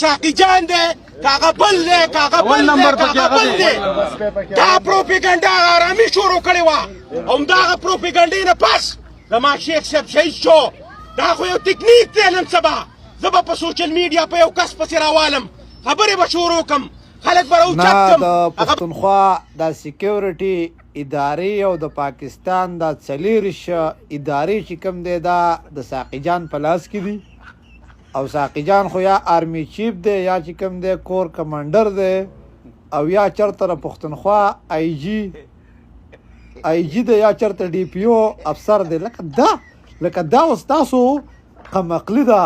ساقي جان دی کاغه بل دی کاغه بل دی کاغه بل دی دا پروپاګاندا آرامي شروع کړې وه او همدغه پروپاګانډې نه پس زما شیخ صاحب شهید شو دا خو یو تکنیک دی نن سبا زه به په سوشل میډیا په یو کس پسې راوالم خبرې به شروع کړم خلک به راوچت کړم د پښتونخوا د سکیورټي ادارې او د پاکستان د څلېرویشت ادارې چې کوم دی دا د ساقي جان په لاس کې دي او ساقي جان خو یا آرمی چیف دی یا چې کوم دی کور کمانډر دی او یا چرته د پښتونخوا آی جی دی یا چرته ډي پي او افسر دی لکه دا اوس تاسو قمقلي ده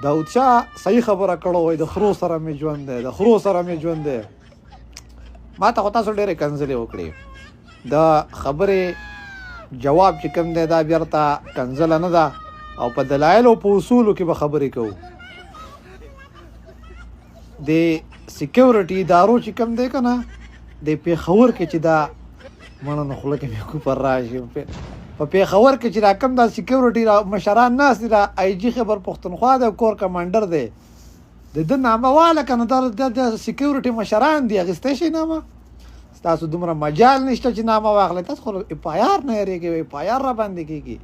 داود شاه صحیح خبره کړې وای د خرو سره مې ژوند دی د خرو سره مې ژوند دی ما ته خو تاسو ډېرې کنځلې وکړې د خبرې جواب چې کوم دی دا بیرته کنځله نه ده او په دلایل او په اصولو کې به خبرې کوو د سکیورټي ادارو چې کوم دی که نه د پېښور کې چې دا مننه خوله کې مې کوپر راشي په پېښور کې چې دا کوم دا سکیورټي مشران ناست دي دا آی جي خبر پښتونخوا دی کور کمانډر دی د ده نامه واله که نه د سکیورټي مشران دي اخیستی شي نامه ستاسو دومره مجال نشته چې نامه واخلئ تاسو خو اف آی آر نه یېرېږئ اف آی آر راباندې کېږي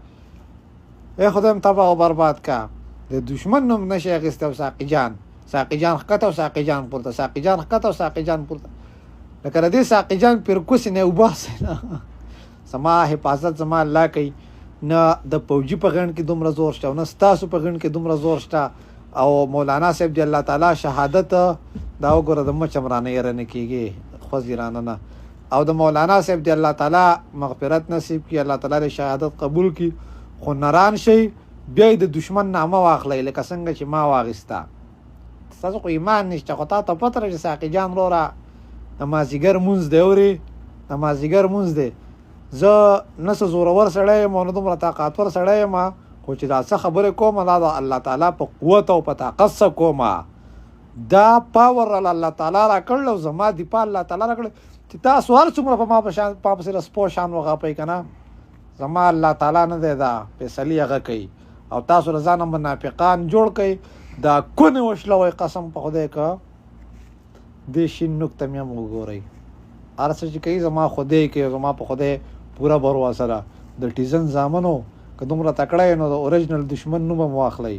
ای خدایم تباه او برباد کا د دشمن نوم نشي اخیستی او ساقي جان ښکته او ساقي جان پورته ساقي جان ښکته او ساقي جان پورته لکه د دې ساقي جان پیرکوسې نه وباسئ نه زما حفاظت زما الله کوي نه د پوجي په غڼ کې دومره زور شته او نه ستاسو په غڼ کې دومره زور شته او مولانا صاحب دی الله تعالی شهادت دا وګوره د مچ امرانه یې نه کېږي خوځیرانه نه او د مولانا صاحب دی الله تعالی مغفرت نصیب کړي الله تعالی د شهادت قبول کړي خو نران شي بیا د دشمن نامه واخلئ لکه څنګه چې ما واخیسته ستاسو خو ایمان نشته خو تا ته پته ده چې ساقي جان وروره د مازدیګر مونځ دی اورې د مازدیګر مونځ دی زه نه څه زورور سړی یم او نه دومره طاقتور سړی یم خو چې دا څه خبرې کوم دا د الله تعالی په قوت او په طاقت څه کوم دا پاور الله تعالی را کړل او زما دفاع الله تعالی را کړل چې تاسو هر څومره په ما پسې رسپو شان وغاپئ که نه زما الله تعالی نه دی دا فیصلې هغه کوي او تاسو له ځانه منافقان جوړ کوئ دا کونې وشلوئ قسم په خدای که دې شین نقطه مې هم وګورئ هر څه چې کوي زما خدای کوي زما په خدای پوره بروسه ده د ټیزن زامنو که دومره تکړه یې نو د اوریجنل دشمن نوم هم واخلئ